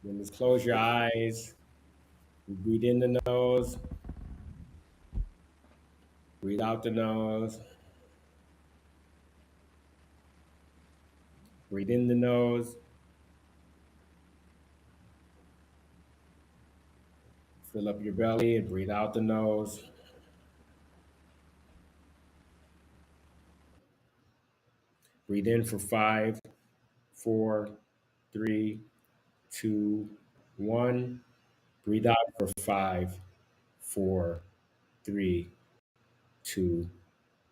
Then just close your eyes. Breathe in the nose. Breathe out the nose. Breathe in the nose. Fill up your belly and breathe out the nose. Breathe in for five, four, three, two, one. Breathe out for five, four, three, two,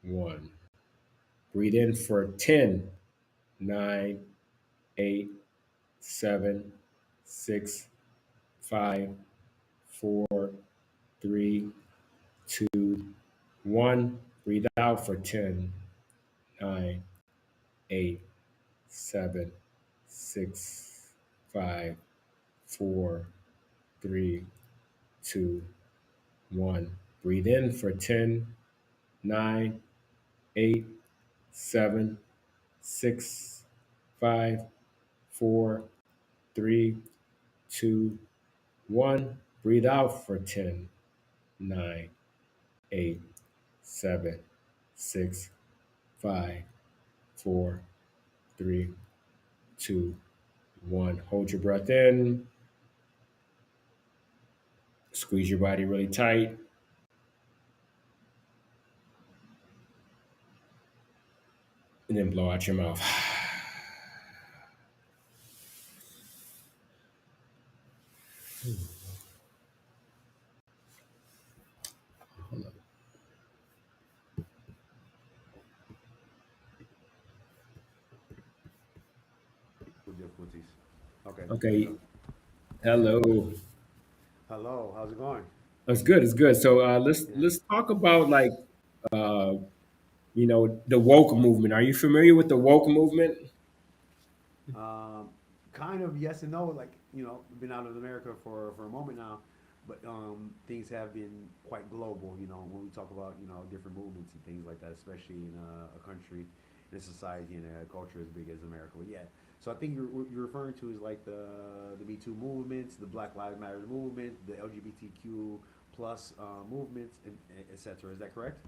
one. Breathe in for 10, 9, 8, 7, 6, 5, 4, 3, 2, 1. Breathe out for 10, 9, 8, 7, 6, 5, 4, 3, 2, 1. Breathe in for 10, 9, 8, 7, 6, 5, 4, 3, 2, 1. Breathe out for 10, 9, 8, 7, 6, 5, 4, 3, 2, 1. Hold your breath in. Squeeze your body really tight. And then blow out your mouth. With difficulties. Okay, there you Okay. go. Hello. Hello, how's it going? It's good. It's good. So let's Yeah. let's talk about like uh, the woke movement. Are you familiar with the woke movement? Um, kind of yes and no. Like been out of America for a moment now, but things have been quite global. When we talk about different movements and things like that, especially in a country, in a society, and a culture as big as America. But yeah, so I think what you're referring to is like the Me Too movements, the Black Lives Matter movement, the LGBTQ plus movements, and etc. Is that correct?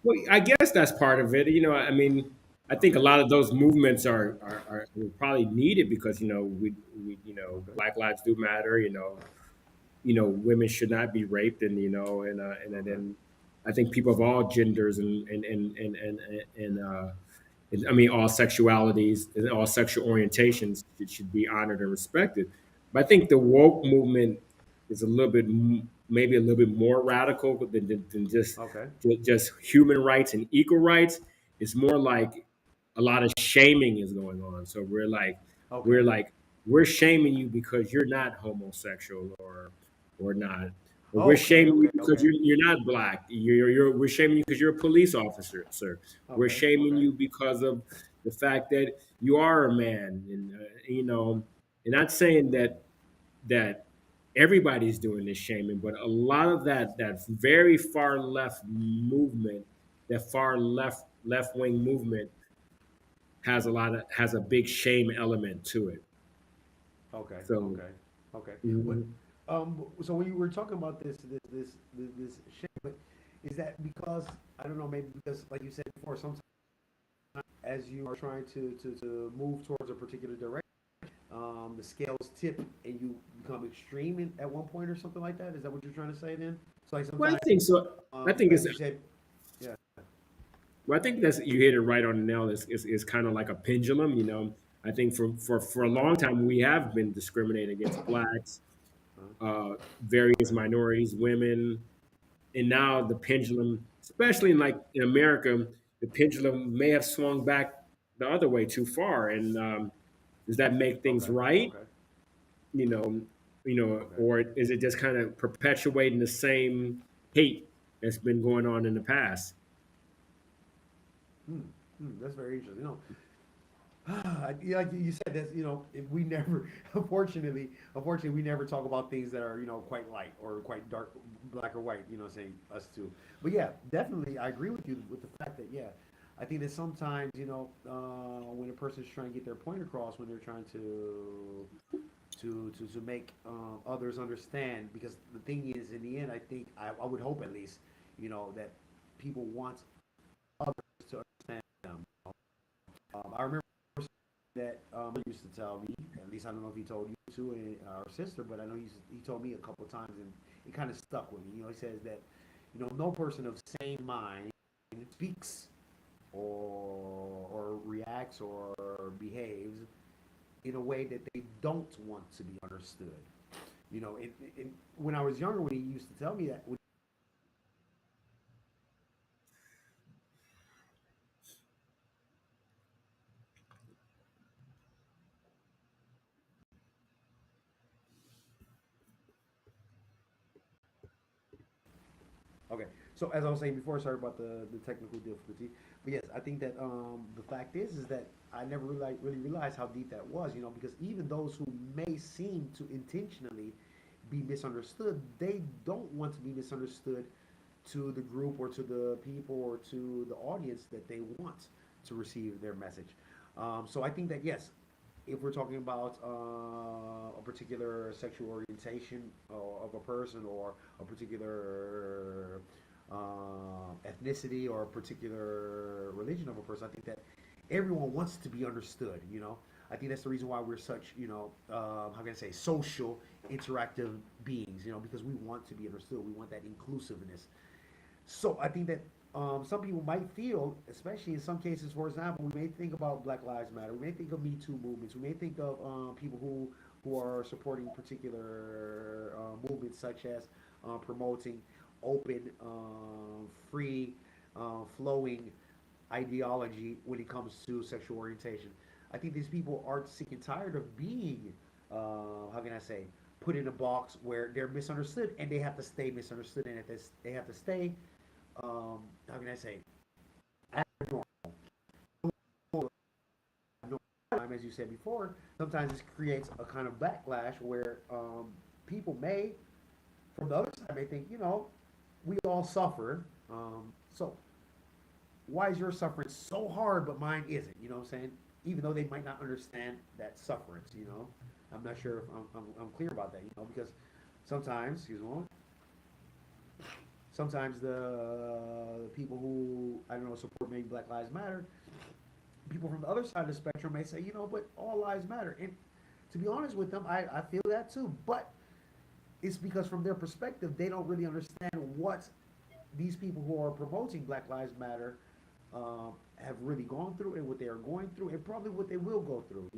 Well, I guess that's part of it. I mean, I think a Okay. lot of those movements are probably needed because we Okay. Black lives do matter. Women should not be raped, and Okay. then I think people of all genders and I mean all sexualities and all sexual orientations should be honored and respected. But I think the woke movement is a little bit maybe a little bit more radical than Okay. just human rights and equal rights. It's more like a lot of shaming is going on. So we're Okay. like we're shaming you because you're not homosexual or not. Or we're Okay. shaming you Okay. because Okay. you're not black. We're shaming you because you're a police officer, sir. We're Okay. shaming Okay. you because of the fact that you are a man, and not saying that everybody's doing this shaming, but a lot of that very far left movement, that far left wing movement has a big shame element to it. Okay, So okay, okay. But mhm. so when you were talking about this shit, but is that because I don't know, maybe because like you said before, sometimes as you are trying to move towards a particular direction, the scales tip and you become extreme at one point or something like that. Is that what you're trying to say then? So like Well, I sometimes, think so. I think as it's you said, yeah, Well, I think that's you hit it right on the nail. Is kind of like a pendulum. I think for a long time we have been discriminated against blacks, various okay, minorities, women, and now the pendulum, especially in America, the pendulum may have swung back the other way too far. And does that make things okay, right? okay, You know, okay. or is it just kind of perpetuating the same hate that's been going on in the past? Hmm. That's very interesting. Yeah, like you said, that's if we never, unfortunately, we never talk about things that are quite light or quite dark, black or white. Saying us too. But yeah, definitely, I agree with you with the fact that yeah, I think that sometimes when a person's trying to get their point across, when they're trying to to make others understand. Because the thing is, in the end, I think I would hope at least, that people want others to understand them. I remember that he used to tell me, at least I don't know if he told you too, and our sister, but I know he told me a couple of times, and it kind of stuck with me. He says that, no person of same mind speaks or reacts or behaves in a way that they don't want to be understood. When I was younger, when he used to tell me that, okay. So as I was saying before, sorry about the technical difficulty, but yes, I think that the fact is that I never really realized how deep that was. Because even those who may seem to intentionally be misunderstood, they don't want to be misunderstood to the group or to the people or to the audience that they want to receive their message. So I think that yes, if we're talking about a particular sexual orientation of a person or a particular ethnicity or a particular religion of a person, I think that everyone wants to be understood. I think that's the reason why we're such, how can I say, social, interactive beings. Because we want to be understood. We want that inclusiveness. So I think that some people might feel, especially in some cases, for example, we may think about Black Lives Matter, we may think of Me Too movements, we may think of people who are supporting particular movements such as promoting open, free, flowing ideology when it comes to sexual orientation. I think these people are sick and tired of being, how can I say, put in a box where they're misunderstood and they have to stay misunderstood and they have to stay how can I say, abnormal. As you said before, sometimes this creates a kind of backlash where people may, from the other side, may think, we all suffer. So why is your suffering so hard but mine isn't? You know what I'm saying? Even though they might not understand that sufferance. I'm not sure if I'm clear about that, because sometimes, excuse me, sometimes the people who I don't know support maybe Black Lives Matter, people from the other side of the spectrum may say, but all lives matter. And to be honest with them, I feel that too. But it's because from their perspective, they don't really understand what these people who are promoting Black Lives Matter have really gone through and what they are going through and probably what they will go through.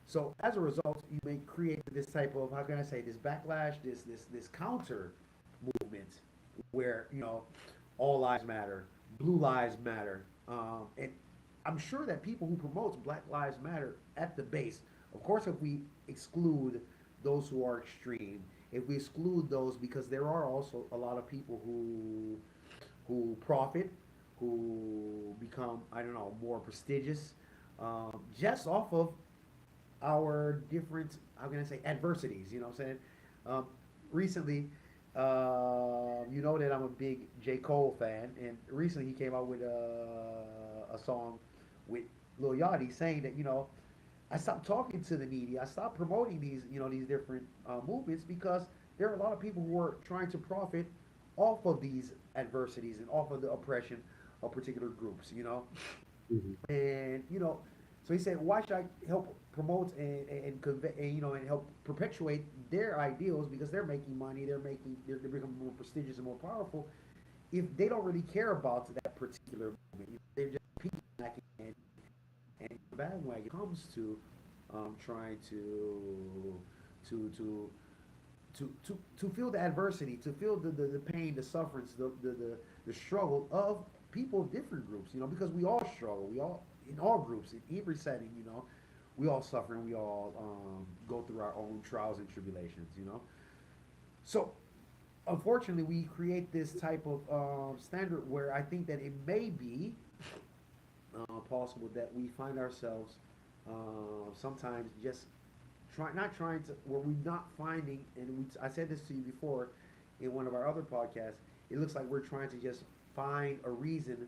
So as a result, you may create this type of, how can I say, this backlash, this counter movement where all lives matter, blue lives matter, and I'm sure that people who promote Black Lives Matter at the base, of course, if we exclude those who are extreme, if we exclude those, because there are also a lot of people who profit, who become I don't know more prestigious, just off of our different how can I say adversities. You know what I'm saying? Recently, you know that I'm a big J. Cole fan, and recently he came out with a song with Lil Yachty saying that I stopped talking to the needy. I stopped promoting these different movements because there are a lot of people who are trying to profit off of these adversities and off of the oppression of particular groups. Mhm. And so he said, why should I help promote and convey and, and help perpetuate their ideals because they're making money, they're becoming more prestigious and more powerful. If they don't really care about that particular movement, they're just piggybacking and the bandwagon comes to trying to to to feel the adversity, to feel the pain, the sufferance, the struggle of people of different groups, because we all struggle. We all, in all groups, in every setting, we all suffer and we all go through our own trials and tribulations. So, unfortunately, we create this type of standard where I think that it may be possible that we find ourselves sometimes just not trying to where we're not finding I said this to you before in one of our other podcasts. It looks like we're trying to just find a reason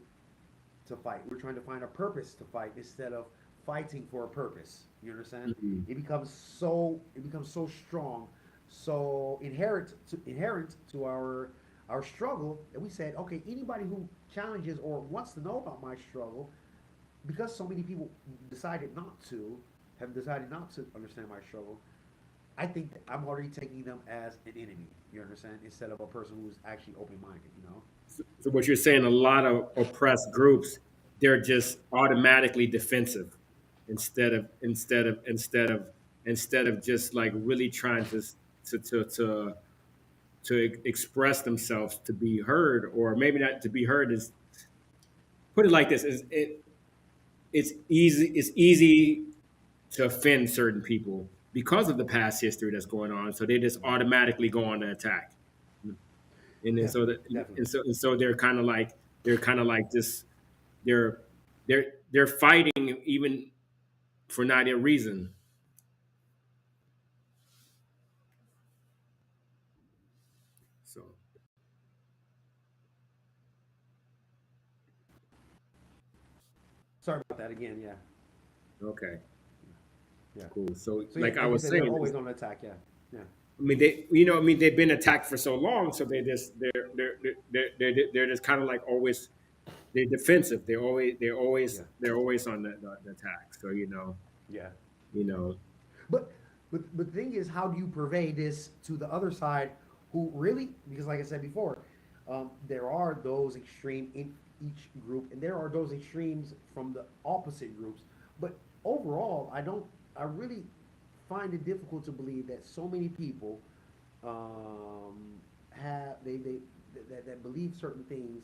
to fight. We're trying to find a purpose to fight instead of fighting for a purpose. You understand? Mhm. It becomes so strong, so inherent to our struggle that we said, okay, anybody who challenges or wants to know about my struggle, because so many people decided not to have decided not to understand my struggle, I think that I'm already taking them as an enemy. You understand? Instead of a person who's actually open minded. You know? So what you're saying, a lot of oppressed groups, they're just automatically defensive instead of just like really trying to to to express themselves to be heard, or maybe not to be heard is, put it like this, is it's easy to offend certain people because of the past history that's going on, so they just automatically go on the attack. And then so Definitely, that definitely. and so they're kind of like this, they're fighting even for not a reason. So Sorry about that again. Yeah, okay, yeah. cool. So So yeah, like I like you was said, they're saying, always on attack. Yeah, yeah, I mean, they've been attacked for so long, so they're just kind of like always, they're defensive. yeah, They're always on the attack. So yeah. you know, But the thing is, how do you purvey this to the other side, who really? Because like I said before, there are those extreme in each group, and there are those extremes from the opposite groups. But overall, I don't. I really find it difficult to believe that so many people have that believe certain things,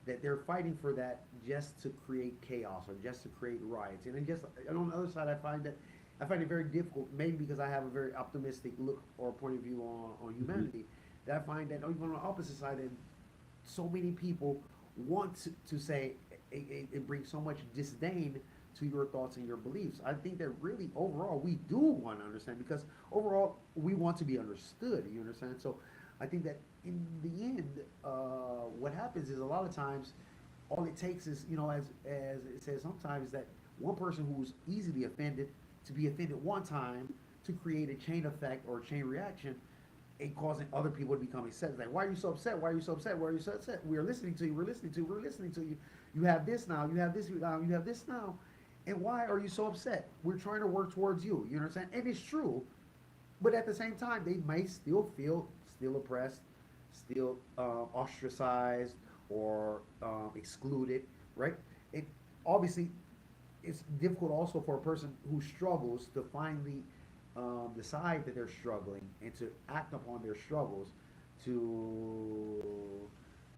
that they're fighting for that just to create chaos or just to create riots. And then just and on the other side, I find it very difficult, maybe because I have a very optimistic look or point of view on mhm. humanity, that I find that even on the opposite side, that so many people want to say it brings so much disdain to your thoughts and your beliefs. I think that really overall we do want to understand, because overall we want to be understood. You understand? So I think that in the end, what happens is a lot of times all it takes is, as it says sometimes, that one person who's easily offended to be offended one time to create a chain effect or a chain reaction, and causing other people to become upset. Like, why are you so upset? Why are you so upset? Why are you so upset? We are listening to you. We're listening to you. We're listening to you. You have this now. You have this now. You have this now. And why are you so upset? We're trying to work towards you. You understand? And it's true. But at the same time, they may still feel still oppressed, still ostracized or excluded, right? It obviously, it's difficult also for a person who struggles to finally decide that they're struggling and to act upon their struggles. To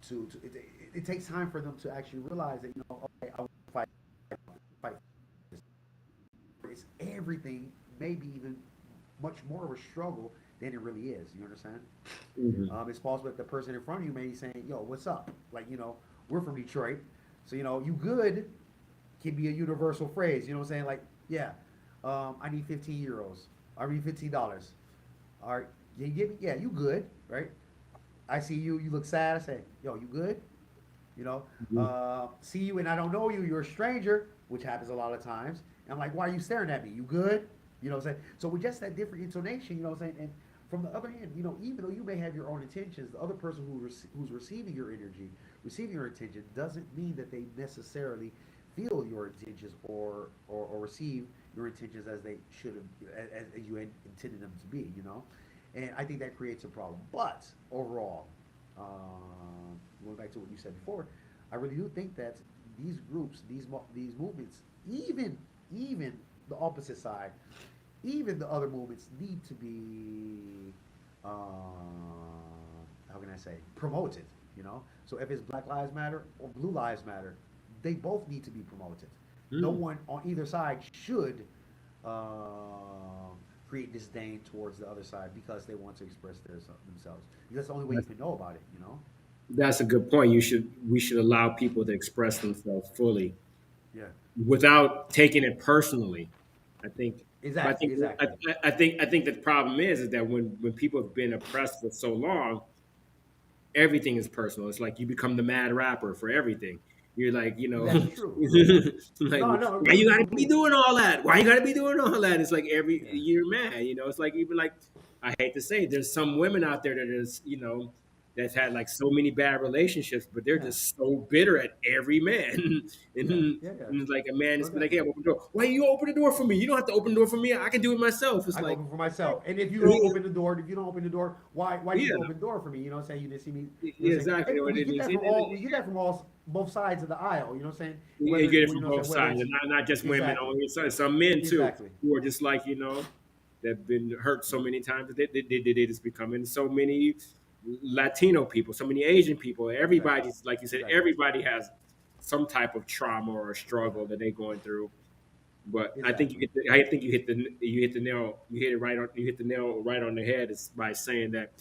to, to it, it, it takes time for them to actually realize that, okay, I want to fight this. It's everything, maybe even much more of a struggle than it really is. You understand? Mhm. It's possible that the person in front of you may be saying, "Yo, what's up?" Like, we're from Detroit, so "you good" can be a universal phrase. You know what I'm saying? Like, yeah, I need 15 euros. I need $15. All right, you give me, yeah, you good, right? I see you. You look sad. I say, "Yo, you good?" Mhm. See you and I don't know you. You're a stranger, which happens a lot of times. And I'm like, "Why are you staring at me? You good?" You know what I'm saying? So with just that different intonation, you know what I'm saying? And from the other hand, even though you may have your own intentions, the other person who's receiving your energy, receiving your intention, doesn't mean that they necessarily feel your intentions, or receive your intentions as they should have, as you had intended them to be. And I think that creates a problem. But overall, going back to what you said before, I really do think that these groups, these movements, even the opposite side, even the other movements, need to be, how can I say, promoted. So if it's Black Lives Matter or Blue Lives Matter, they both need to be promoted. No Mm. one on either side should uh, create disdain towards the other side because they want to express themselves. Because that's the only way you That's, can know about it. that's a good point. We should allow people to express themselves fully Yeah. without taking it personally. I think, but Exactly. Exactly. I think the problem is that when people have been oppressed for so long, everything is personal. It's like you become the mad rapper for everything. You're like, That's true. like, No, no, why you gotta be completely. doing all that? Why you gotta be doing all that? It's like every Yeah, you're mad, It's like even like I hate to say it, there's some women out there that is, that's had like so many bad relationships, but they're yeah, just so bitter at every man. and, yeah, and yeah, yeah. it's like a man No, is like, hey, definitely. open the door. Why you open the door for me? You don't have to open the door for me. I can do it myself. It's I can like, open for myself. And if you don't open the door, if you don't open the door, why did yeah, you open the door for me? You know what I'm saying? You didn't see me. You know yeah, what I'm saying? exactly And what we it get is. that from all. We get that from all both sides of the aisle. You know what I'm saying? You Whether get it you from know what I'm both saying. Whether sides, it's and not just women exactly, only. Some men too, exactly, who are just like that been hurt so many times that they just become. And so many Latino people, so many Asian people. exactly, Everybody's like you said. exactly, Everybody has some type of trauma or struggle that they're going through. But I think exactly. I think you hit the nail you hit it right on you hit the nail right on the head is by saying that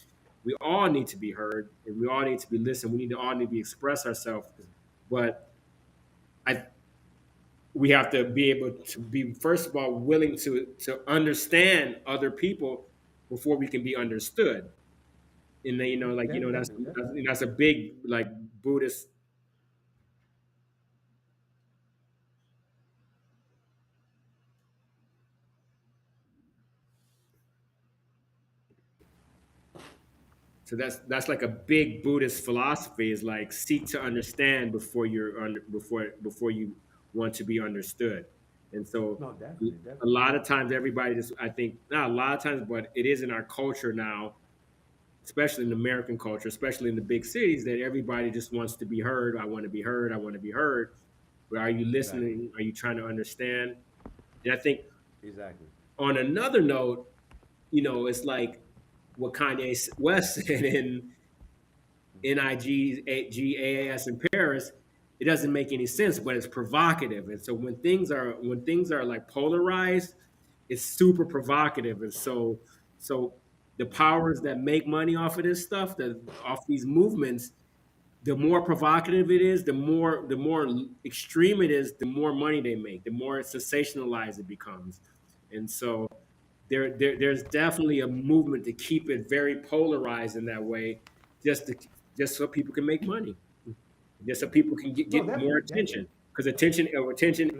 we all need to be heard and we all need to be listened. We need to all need to express ourselves. But I we have to be able to be first of all willing to understand other people before we can be understood. And then like Definitely, definitely. that's a big like Buddhist. So that's like a big Buddhist philosophy is like seek to understand before you're under before you want to be understood. And so No, definitely, a definitely. lot of times everybody just I think not a lot of times, but it is in our culture now, especially in American culture, especially in the big cities, that everybody just wants to be heard. I want to be heard. I want to be heard. But are you Exactly, listening? Are you trying to understand? And I think exactly. on another note, it's like what Kanye West said in NIGGAS in Paris, it doesn't make any sense, but it's provocative. And so when things are like polarized, it's super provocative. And so the powers that make money off of this stuff, off these movements, the more provocative it is, the more extreme it is, the more money they make, the more sensationalized it becomes. And so there's definitely a movement to keep it very polarized in that way, just to just so people can make money, just so people can No, get more definitely, definitely. attention. Because attention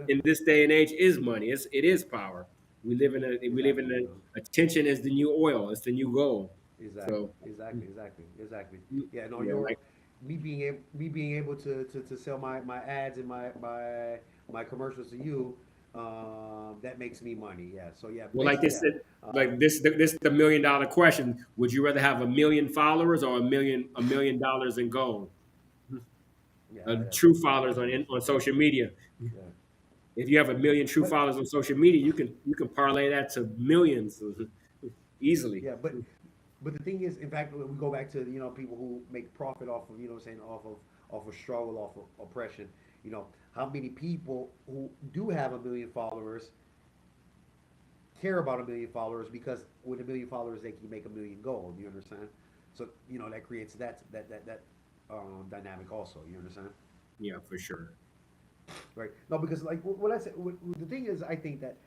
in this day and age is money. It is power. We live in Exactly. attention is the new oil. It's the new gold. Exactly, So exactly, exactly, exactly. Yeah, no, yeah, you're like me being able to sell my ads and my commercials to you, that makes me money. Yeah. So yeah, well, like basically, this, yeah, like this is the $1 million question. Would you rather have a million followers or $1 million in gold? yeah, True yeah, followers definitely. on social media. Yeah, If you have a million true but followers on social media, you can parlay that to millions easily. yeah, but the thing is, in fact, we go back to people who make profit off of saying off of struggle, off of oppression. How many people who do have a million followers care about a million followers because with a million followers they can make a million gold. You understand? So that creates that dynamic also. You understand? Yeah, for sure. Right? No, because like what I said, the thing is, I think that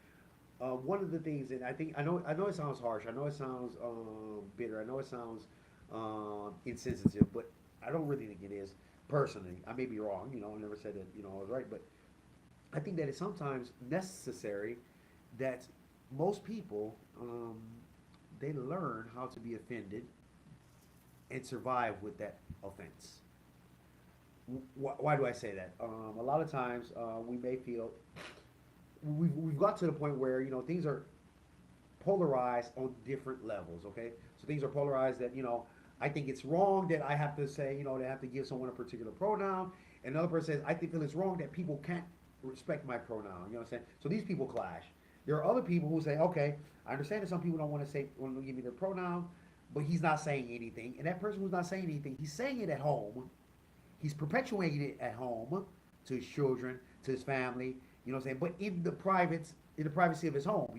one of the things, and I know it sounds harsh. I know it sounds bitter. I know it sounds insensitive, but I don't really think it is. Personally, I may be wrong. I never said that I was right, but I think that it's sometimes necessary that most people they learn how to be offended and survive with that offense. Why do I say that? A lot of times we may feel we've got to the point where things are polarized on different levels. Okay, so things are polarized that I think it's wrong that I have to say they have to give someone a particular pronoun, and another person says I think feel it's wrong that people can't respect my pronoun. You know what I'm saying? So these people clash. There are other people who say, okay, I understand that some people don't want to give me their pronoun, but he's not saying anything, and that person who's not saying anything, he's saying it at home. He's perpetuating it at home to his children, to his family. You know what I'm saying? But in the privacy of his home,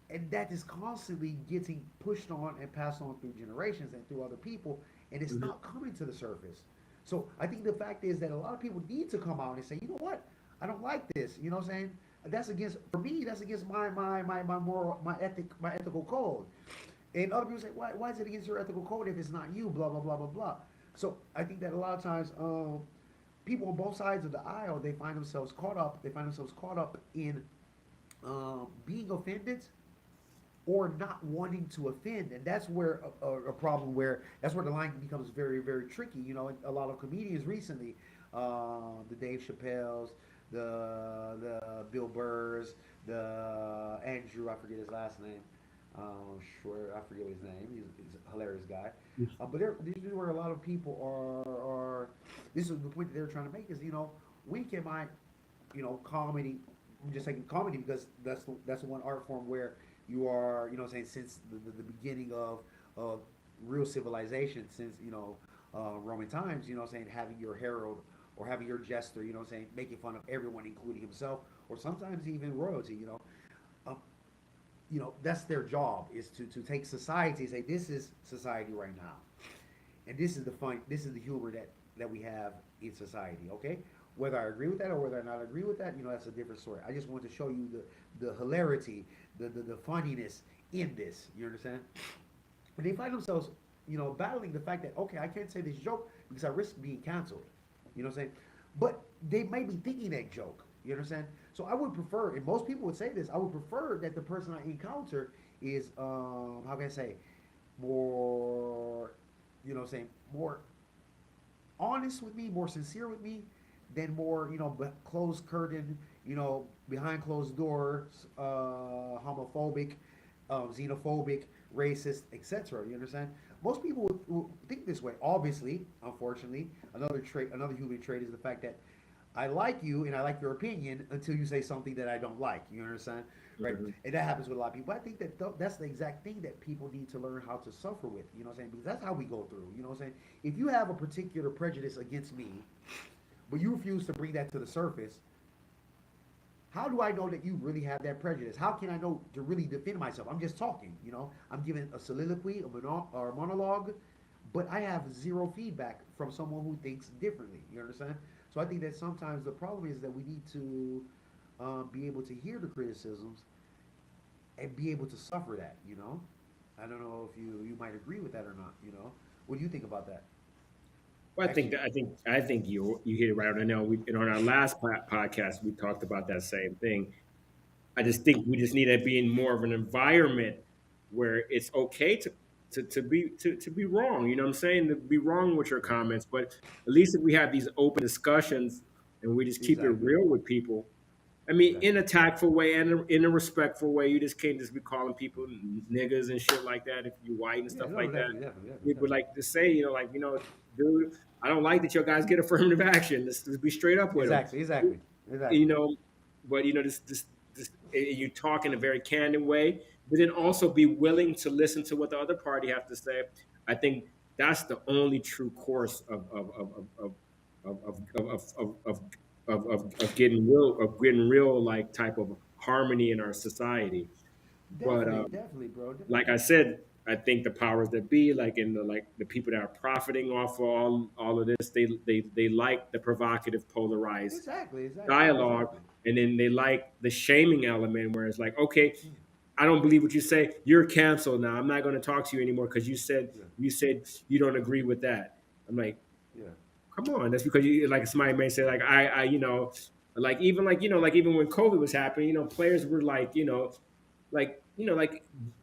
and that is constantly getting pushed on and passed on through generations and through other people, and it's Mhm. not coming to the surface. So I think the fact is that a lot of people need to come out and say, you know what, I don't like this. You know what I'm saying? That's against for me. That's against my moral, my ethical code. And other people say, why is it against your ethical code if it's not you? Blah blah blah blah blah. So I think that a lot of times people on both sides of the aisle, they find themselves caught up. They find themselves caught up in being offended or not wanting to offend, and that's where a problem where that's where the line becomes very very tricky. You know, a lot of comedians recently, the Dave Chappelle's, the Bill Burr's, the Andrew, I forget his last name. Sure, I forget his name. He's a hilarious guy. But this is where a lot of people are. This is the point that they're trying to make is, when can I, comedy. I'm just saying comedy because that's the one art form where you are, saying since the beginning of real civilization, since Roman times, saying having your herald or having your jester, saying making fun of everyone, including himself, or sometimes even royalty, um, that's their job is to take society and say this is society right now, and this is the humor that we have in society. Okay, whether I agree with that or whether I not agree with that, that's a different story. I just want to show you the hilarity, the funniness in this. You understand? And they find themselves, battling the fact that okay, I can't say this joke because I risk being canceled. You know what I'm saying? But they may be thinking that joke. You understand? So I would prefer, and most people would say this, I would prefer that the person I encounter is, how can I say, more, saying more honest with me, more sincere with me, than more, closed curtain, behind closed doors, homophobic, xenophobic, racist, etc. You understand? Most people would think this way. Obviously, unfortunately, another human trait is the fact that I like you and I like your opinion until you say something that I don't like. You understand? Right? Mhm. And that happens with a lot of people. I think that that's the exact thing that people need to learn how to suffer with. You know what I'm saying? Because that's how we go through. You know what I'm saying? If you have a particular prejudice against me, but you refuse to bring that to the surface, how do I know that you really have that prejudice? How can I know to really defend myself? I'm just talking, I'm giving a soliloquy, or a monologue, but I have zero feedback from someone who thinks differently. You understand? So I think that sometimes the problem is that we need to be able to hear the criticisms and be able to suffer that. I don't know if you might agree with that or not. What do you think about that? Well, Actually, I think you hit it right on. I know and on our last podcast we talked about that same thing. I just think we just need to be in more of an environment where it's okay to be wrong. You know what I'm saying? To be wrong with your yeah, comments, but at least if we have these open discussions and we just keep it exactly, real with people. I mean, in exactly. a tactful way and in a respectful way. You just can't just be calling people niggas and shit like that if you're white and Yeah, stuff no, like that. definitely, definitely, definitely, We would definitely. like to say, dude, I don't like that your guys get affirmative action. Let's be straight up with them. Exactly, exactly, You exactly. know, but you talk in a very candid way, but then also be willing to listen to what the other party have to say. I think that's the only true course of getting real like type of harmony in our society. But Definitely, definitely, bro. like I said, I think the powers that be, like the people that are profiting off of all of this, they like the provocative, polarized Exactly, exactly, dialogue, exactly. and then they like the shaming element where it's like, okay, I don't believe what you say. You're canceled now. I'm not going to talk to you anymore because Yeah, you said you don't agree with that. I'm like, yeah, come on, that's because you like somebody may say like like even like even when COVID was happening, players were like like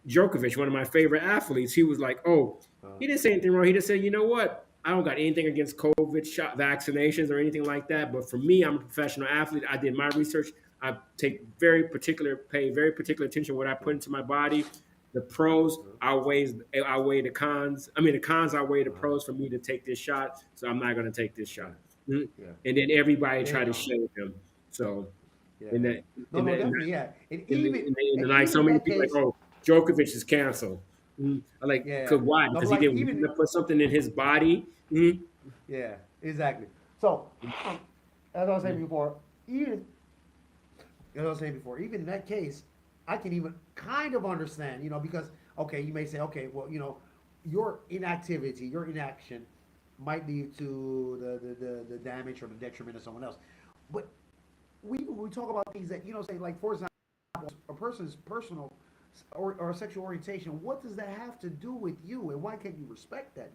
Djokovic, one of my favorite athletes, he was like, oh, uh, he didn't say anything wrong. He just said, you know what? I don't got anything against COVID shot vaccinations or anything like that. But for me, I'm a professional athlete. I did my research. I pay very particular attention to what I uh, put into my body. The pros outweigh the cons. I mean, the cons outweigh the uh, pros for me to take this shot. So I'm not going to take this yeah, shot. Mhm. yeah, And then everybody yeah. try to No, shame him. So yeah, in yeah. that No, in no, that definitely, yeah. in the night, Even so in many that people like, case, oh, Djokovic is canceled. I like, yeah, yeah. cause why? No, but Because he like didn't even put something in his body. yeah, exactly. So, as I was saying before, even as I was saying before, even in that case, I can even kind of understand, because okay, you may say, okay, well, your inactivity, your inaction might lead to the damage or the detriment of someone else. But we talk about things that, say like for example, a person's personal or sexual orientation. What does that have to do with you, and why can't you respect that?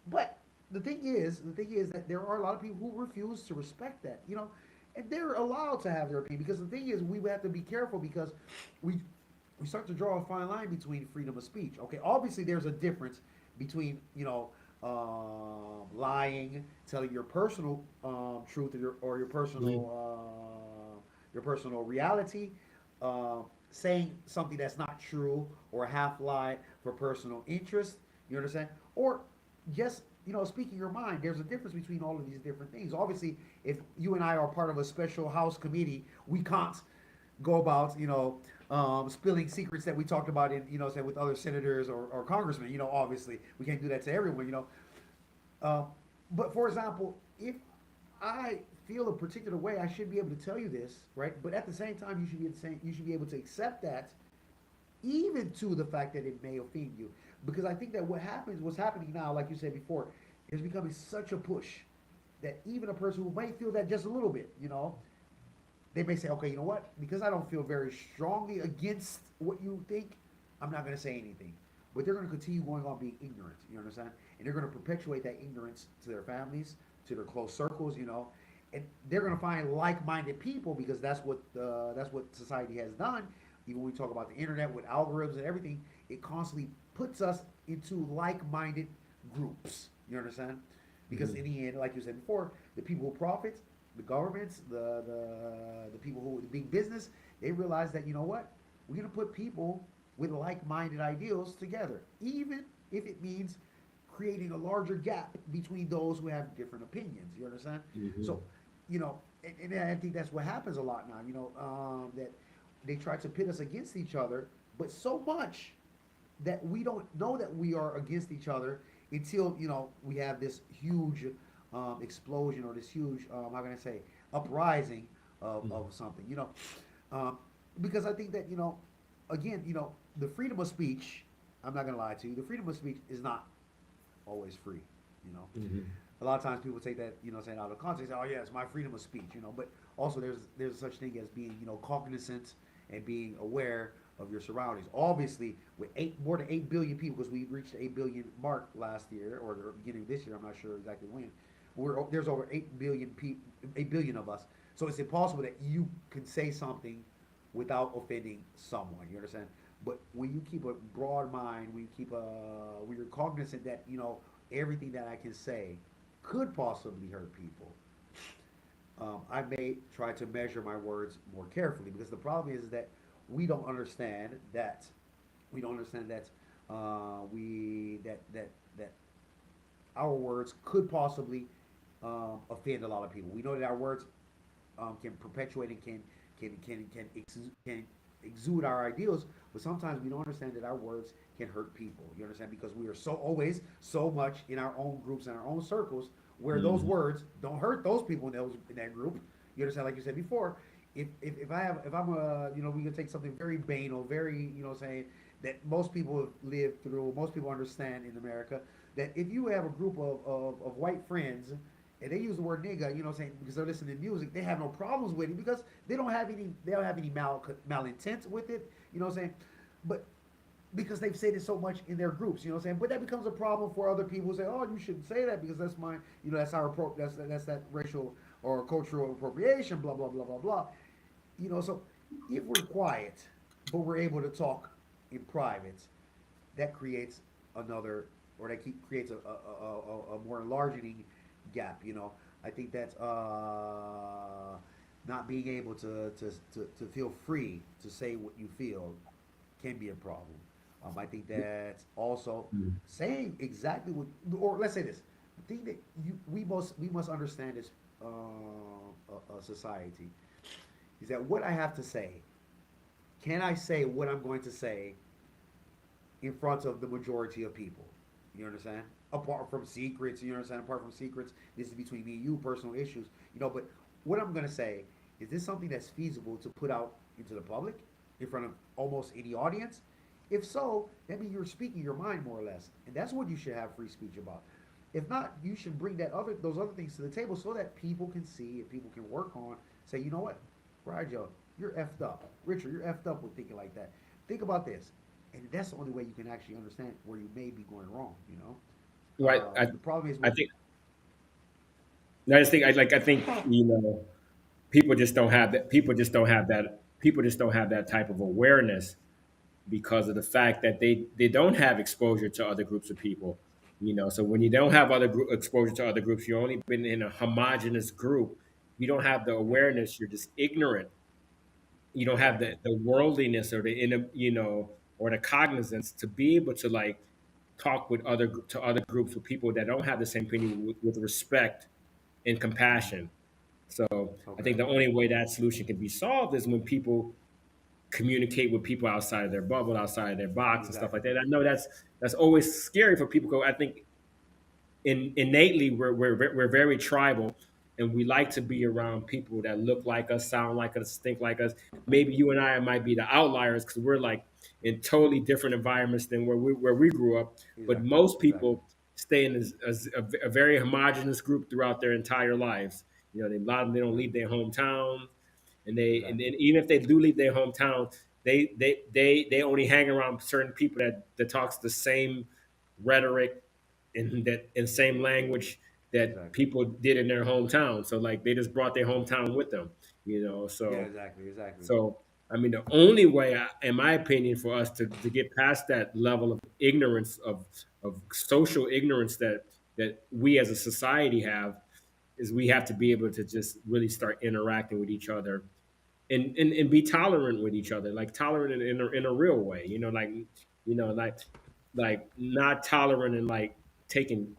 But the thing is that there are a lot of people who refuse to respect that, and they're allowed to have their opinion. Because the thing is, we have to be careful because we we start to draw a fine line between freedom of speech. Okay, obviously there's a difference between lying, telling your personal truth or Mhm. your personal reality, saying something that's not true or half lie for personal interest. You understand? Or just speaking your mind. There's a difference between all of these different things. Obviously, if you and I are part of a special House committee, we can't go about spilling secrets that we talked about in say with other senators or congressmen. Obviously we can't do that to everyone. Uh, but for example, if I feel a particular way, I should be able to tell you this, right? But at the same time, you should be able to accept that, even to the fact that it may offend you. Because I think that what's happening now, like you said before, is becoming such a push that even a person who might feel that just a little bit, they may say, okay, you know what? Because I don't feel very strongly against what you think, I'm not going to say anything. But they're going to continue going on being ignorant. You understand? And they're going to perpetuate that ignorance to their families, to their close circles. And they're going to find like-minded people because that's what society has done. Even when we talk about the internet with algorithms and everything, it constantly puts us into like-minded groups. You understand? Because Mhm. in the end, like you said before, the people who profit, the governments, the people who the big business, they realize that what we're gonna put people with like-minded ideals together, even if it means creating a larger gap between those who have different opinions. You understand? Mhm. So, and I think that's what happens a lot now. That they try to pit us against each other, but so much that we don't know that we are against each other until we have this huge explosion or this huge how can I say uprising Mhm. of something um, because I think that again the freedom of speech, I'm not gonna lie to you, the freedom of speech is not always free. you know Mhm. a lot of times people take that saying out of context, oh yeah, it's my freedom of speech, but also there's such thing as being cognizant and being aware of your surroundings. Obviously, with more than 8 billion people, because we reached the 8 billion mark last year or the beginning of this year, I'm not sure exactly when. There's over 8 billion people, 8 billion of us, so it's impossible that you can say something without offending someone. You understand? But when you keep a broad mind, when you're cognizant that everything that I can say could possibly hurt people, I may try to measure my words more carefully because the problem is that we don't understand that we don't understand that we that our words could possibly offend a lot of people. We know that our words can perpetuate and can exude our ideals, but sometimes we don't understand that our words can hurt people. You understand? Because we are so always so much in our own groups and our own circles where those Mhm. words don't hurt those people in that group. You understand? Like you said before, if I'm we can take something very banal, very saying that most people have lived through, most people understand in America, that if you have a group of white friends and they use the word nigga, saying because they're listening to music, they have no problems with it because they don't have any malintent with it, saying, but because they've said it so much in their groups, saying, but that becomes a problem for other people who say, oh, you shouldn't say that because that's mine, that's that's that racial or cultural appropriation, blah blah blah blah blah, so if we're quiet, but we're able to talk in private, that creates another, or creates a more enlarging gap. I think that's not being able to feel free to say what you feel can be a problem. I think that's also Mhm. saying exactly what, or let's say this. The thing that we must understand as a society is that what I have to say, can I say what I'm going to say in front of the majority of people? You understand? Apart from secrets, you understand? Apart from secrets, this is between me and you, personal issues. But what I'm gonna say is this something that's feasible to put out into the public in front of almost any audience? If so, that means you're speaking your mind more or less, and that's what you should have free speech about. If not, you should bring those other things to the table so that people can see and people can work on. Say, you know what, Rigel, you're effed up. Richard, you're effed up with thinking like that. Think about this, and that's the only way you can actually understand where you may be going wrong. right. The problem is I with think I just think I think people just don't have that. People just don't have that. People just don't have that type of awareness because of the fact that they don't have exposure to other groups of people. So when you don't have exposure to other groups, you've only been in a homogenous group. You don't have the awareness. You're just ignorant. You don't have exactly, the worldliness or the or the cognizance to be able to like talk with other groups with people that don't have the same opinion with respect and compassion. So I okay, think the only way that solution can be solved is when people communicate with people outside of their bubble, outside of their box, and stuff like exactly, that. I know that's always scary for people. I think innately we're very tribal, and we like to be around people that look like us, sound like us, think like us. Maybe you and I might be the outliers because we're like in totally different environments than where we grew up. But exactly, most exactly, people stay in a very homogenous group throughout their entire lives. A lot of them, they don't right, leave their hometown, and exactly. even if they do leave their hometown, they only hang around certain people that talks the same rhetoric and same language that Exactly. people did in their hometown. So like they just brought their hometown with them, you know. Yeah, So exactly, exactly. so I mean, the only way, in my opinion, for us to get past that level of ignorance of social ignorance that we as a society have is we have to be able to just really start interacting with each other and be tolerant with each other, like tolerant in a real way, like not tolerant and like taking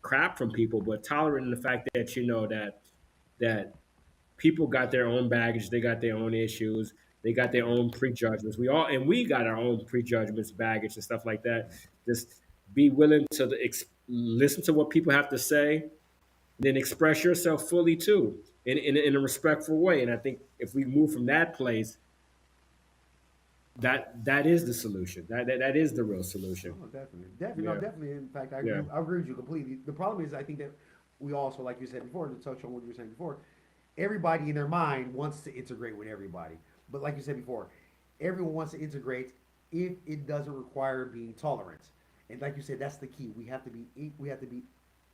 crap from people, but tolerant in the fact that that people got their own baggage, they got their own issues, they got their own prejudgments. We got our own prejudgments, baggage, and stuff like that. Just be willing to listen to what people have to say, then express yourself fully too, in a respectful way. And I think if we move from that place, that is the solution. That is the real solution. Oh, definitely, definitely, no, Yeah, definitely. In fact, yeah, I agree with you completely. The problem is, I think that we also, like you said before, to touch on what you were saying before, everybody in their mind wants to integrate with everybody. But like you said before, everyone wants to integrate if it doesn't require being tolerant. And like you said, that's the key. We have to be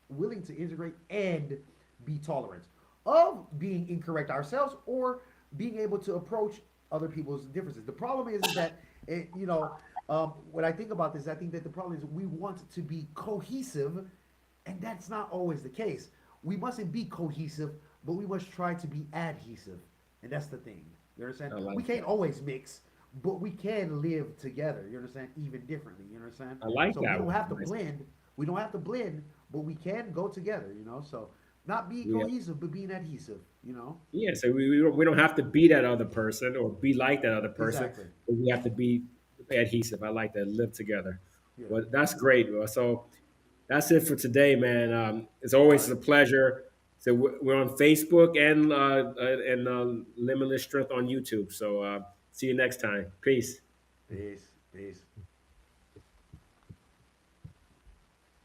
willing to integrate and be tolerant of being incorrect ourselves or being able to approach other people's differences. The problem is that when I think about this, I think that the problem is we want to be cohesive, and that's not always the case. We mustn't be cohesive, but we must try to be adhesive, and that's the thing. You understand? I like We can't that. always mix, but we can live together. You understand? Even differently. You understand? I like So we that don't one. have to Nice. blend. We don't have to blend, but we can go together. So not be Yeah, cohesive, but being adhesive. yeah. So we don't have to be that other person or be like that other person, Exactly. but we have to be adhesive. I like that. Live together. Yeah. Well, that's great. Well, so that's it for today, man. It's All always right. a pleasure. So we're on Facebook and Limitless Strength on YouTube. So see you next time. Peace. Peace. Peace.